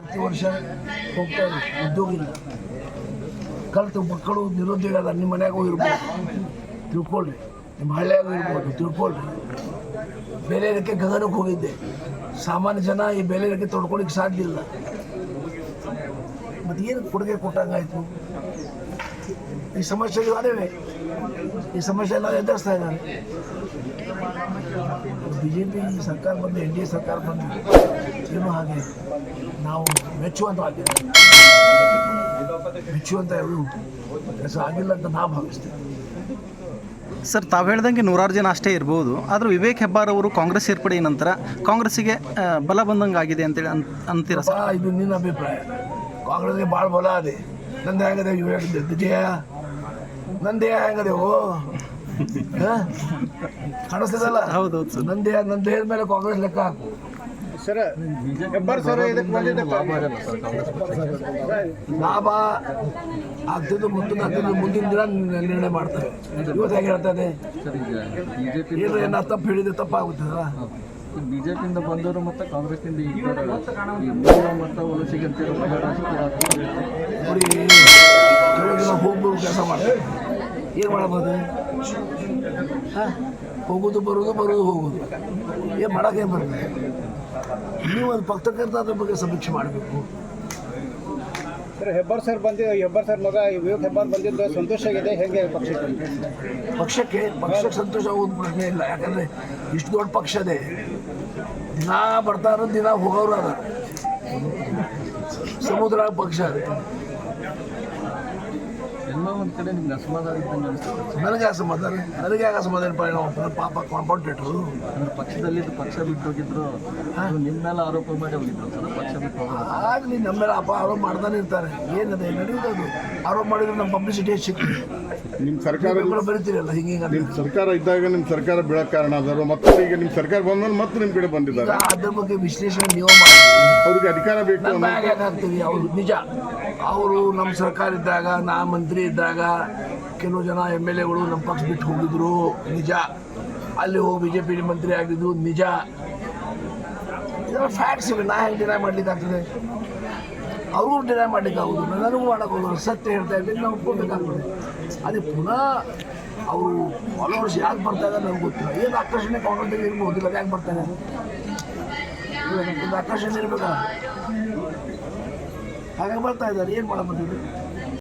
ಪ್ರತಿ ವರ್ಷ ಹೋಗ್ತಾರೆ ಉದ್ಯೋಗ ಇಲ್ಲ, ಕಲಿತು ಮಕ್ಕಳು ನಿರುದ್ಯೋಗ ಅದ. ನಿಮ್ಮ ಮನ್ಯಾಗೂ ಇರ್ಬೋದು, ತಿಳ್ಕೊಳ್ರಿ. ನಿಮ್ಮ ಹಳ್ಳಿಯಾಗೂ ಇರ್ಬೋದು, ತಿಳ್ಕೊಳ್ರಿ. ಬೆಲೆ ಏರಿಕೆ ಗಗನಕ್ಕೆ ಹೋಗಿದ್ದೆ. ಸಾಮಾನ್ಯ ಜನ ಈ ಬೆಲೆ ಏರಿಕೆ ತೊಡ್ಕೊಳಿಕ್ಕೆ ಸಾಧ್ಯ ಇಲ್ಲ. ಮತ್ತು ಏನು ಕೊಡುಗೆ ಕೊಟ್ಟಂಗಾಯ್ತು? ಈ ಸಮಸ್ಯೆಗಳು ಅದೇವೆ. ಈ ಸಮಸ್ಯೆ ಎಲ್ಲ ಎದುರಿಸ್ತಾ ಇದ್ದಾರೆ. BJP ಸರ್ಕಾರ ಬಂದು, NDA ಸರ್ಕಾರ ಬಂದು ಏನೋ ಹಾಗೆ ನಾವು ಮೆಚ್ಚುವಂತ ಆಗಿಲ್ಲ, ಮೆಚ್ಚುವಂತ ಯಾವುದು ಕೆಲಸ ಆಗಿಲ್ಲ ಅಂತ ನಾವು ಭಾವಿಸ್ತೇವೆ. ಸರ್, ತಾವು ಹೇಳ್ದಂಗೆ ನೂರಾರು ಜನ ಅಷ್ಟೇ ಇರ್ಬೋದು, ಆದರೂ ವಿವೇಕ್ ಹೆಬ್ಬಾರ್ ಅವರು ಕಾಂಗ್ರೆಸ್ ಸೇರ್ಪಡೆ ನಂತರ ಕಾಂಗ್ರೆಸ್ಸಿಗೆ ಬಲ ಬಂದಂಗೆ ಆಗಿದೆ ಅಂತೇಳಿ ಅಂತೀರ ಸರ್? ಇದು ನಿನ್ನ ಅಭಿಪ್ರಾಯ. ಕಾಂಗ್ರೆಸ್ಗೆ ಭಾಳ ಬಲ ಅದೇ. ನಂದು ಹೆಂಗದೆ ವಿಜಯ, ನಂದೇ ಹೆಂಗದೆ ಕಾಣಿಸ್ತದಲ್ಲ? ಹೌದೌದು ಸರ್. ನನ್ನ ದೇಹದ ಮೇಲೆ ಕಾಂಗ್ರೆಸ್ ಲೆಕ್ಕ ಹಾಕು ಸರ್. ಹೆಬ್ಬಾರ್ ಸರ್ ಲಾಭ ಆಗ್ತಿದ್ದು ಮುಂದಿನ ದಿನ ನಿರ್ಣಯ ಮಾಡ್ತಾರೆ. ಇವತ್ತು ಹೇಗೆ ಹೇಳ್ತಾರೆ? ಏನು ತಪ್ಪು ಹೇಳಿದ್ರೆ ತಪ್ಪಾಗುತ್ತದ? ಬಿಜೆಪಿಯಿಂದ ಬಂದವರು ಮತ್ತು ಕಾಂಗ್ರೆಸ್ನಿಂದ ಮತ್ತು ವಲಸಿಗೆ ಅಂತ ನೋಡಿ, ಕೆಲವು ಜನ ಹೋಗ್ಬೋದು, ಕೆಲಸ ಮಾಡ್ತಾರೆ. ಏನು ಮಾಡಬಹುದು? ಹೋಗೋದು ಬರೋದು ಹೋಗೋದು, ಏನು ಮಾಡೋಕ್ಕೇನು ಬರ್ತದೆ? ನೀವು ಒಂದು ಪತ್ರಕರ್ತ ಅದ್ರ ಬಗ್ಗೆ ಸಮೀಕ್ಷೆ ಮಾಡಬೇಕು. ಸರ್, ಹೆಬ್ಬಾರ್ ಸರ್ ಮಗ ವಿವೇಕ್ ಹೆಬ್ಬಾರ್ ಬಂದಿದ್ದು ಸಂತೋಷ ಆಗಿದೆ. ಹೇಗೆ ಪಕ್ಷಕ್ಕೆ ಸಂತೋಷ ಆಗೋದು ಪ್ರಶ್ನೆ ಇಲ್ಲ. ಯಾಕಂದರೆ ಇಷ್ಟು ದೊಡ್ಡ ಪಕ್ಷದೇ, ದಿನ ಬರ್ತಾರ, ದಿನ ಹೋಗೋರು ಅದ. ಸಮುದ್ರ ಪಕ್ಷ ಅದೇ. ಎಲ್ಲ ಒಂದು ಕಡೆ ನಿಮ್ಗೆ ಅಸಮಾಧಾನ ಇದ್ದಂಗೆ ಅನಿಸ್ತದೆ. ನನಗೆ ಅಸಮಾಧಾನ ಪಾಪ ಕಾಂಪೌಂಡೇಟ್ರು ಅಂದ್ರೆ ಪಕ್ಷದಲ್ಲಿ ಪಕ್ಷ ಬಿಟ್ಟು ಹೋಗಿದ್ರು, ನಿಮ್ಮ ಮೇಲೆ ಆರೋಪ ಮಾಡಿ ಹೋಗಿದ್ರು ಸರ್. ಪಕ್ಷ ಬಿಟ್ಟು ಹೋಗೋದು ಆಗಲಿ, ನಮ್ಮ ಮೇಲೆ ಆರೋಪ ಮಾಡ್ತಾನೆ ಇರ್ತಾರೆ. ಏನದೆ ನಡೆಯುವುದು? ಆರೋಪ ಮಾಡಿದ್ರೆ ನಮ್ಮ ಪಬ್ಲಿಸಿಟಿ ಸಿಕ್ಕಿದೆ. ನಿಮ್ಮ ಸರ್ಕಾರ ಬರೀತೀರಲ್ಲ ಹಿಂಗೆ. ನಿಮ್ಮ ಸರ್ಕಾರ ಇದ್ದಾಗ ನಿಮ್ಮ ಸರ್ಕಾರ ಬೀಳಕ್ಕೆ ಕಾರಣ ಆದರು, ಮತ್ತು ಈಗ ನಿಮ್ಮ ಸರ್ಕಾರ ಬಂದ್ಮೇಲೆ ಮತ್ತೆ ನಿಮ್ಮ ಕಡೆ ಬಂದಿದ್ದಾರೆ. ಅದ್ರ ಬಗ್ಗೆ ವಿಶ್ಲೇಷಣೆ ನೀವು ಮಾಡಿ. ಅವ್ರಿಗೆ ಅಧಿಕಾರ ಬೇಕು ಹಾಕ್ತೀವಿ. ಅವರು ನಿಜ, ಅವರು ನಮ್ಮ ಸರ್ಕಾರ ಇದ್ದಾಗ, ನಾ ಮಂತ್ರಿ ಇದ್ದಾಗ ಕೆಲವು ಜನ MLAಗಳು ನಮ್ಮ ಪಕ್ಷ ಬಿಟ್ಟು ಹೋಗಿದ್ರು, ನಿಜ. ಅಲ್ಲಿ ಹೋಗಿ BJP ಮಂತ್ರಿ ಆಗಿದ್ದು ನಿಜ. ಇದೆಲ್ಲ ಫ್ಯಾಕ್ಟ್ಸ್ ಇವೆ. ನಾ ಹೆಂಗೆ ಡಿನೈ ಮಾಡ್ಲಿಕ್ಕಾಗ್ತದೆ? ಅವ್ರಿಗೂ ಡಿನೈ ಮಾಡ್ಲಿಕ್ಕಾಗೋದು, ನನಗೂ ಮಾಡೋಕ್ಕೋಗೋದು. ಸತ್ಯ ಹೇಳ್ತಾ ಇದ್ದೀನಿ, ನಾವು ಒಪ್ಕೋಬೇಕಾಗ್ತದೆ. ಅದೇ ಪುನಃ ಅವರು ಫಾಲೋವರ್ಸ್ ಯಾಕೆ ಬರ್ತಾ ಇದ್ದಾರೆ ನನಗೆ ಗೊತ್ತಿಲ್ಲ. ಏನು ಆಕರ್ಷಣೆ ಕಾಂಗ್ರೆಸ್ ಇರ್ಬೋದು, ಇಲ್ಲ ಯಾಕೆ ಬರ್ತಾರೆ? ಒಂದು ಆಕರ್ಷಣೆ ಇರಬೇಕಲ್ಲ, ಹಾಗಾಗಿ ಬರ್ತಾ ಇದ್ದಾರೆ. ಏನು ಮಾಡೋ ಬಂದಿದ್ದು?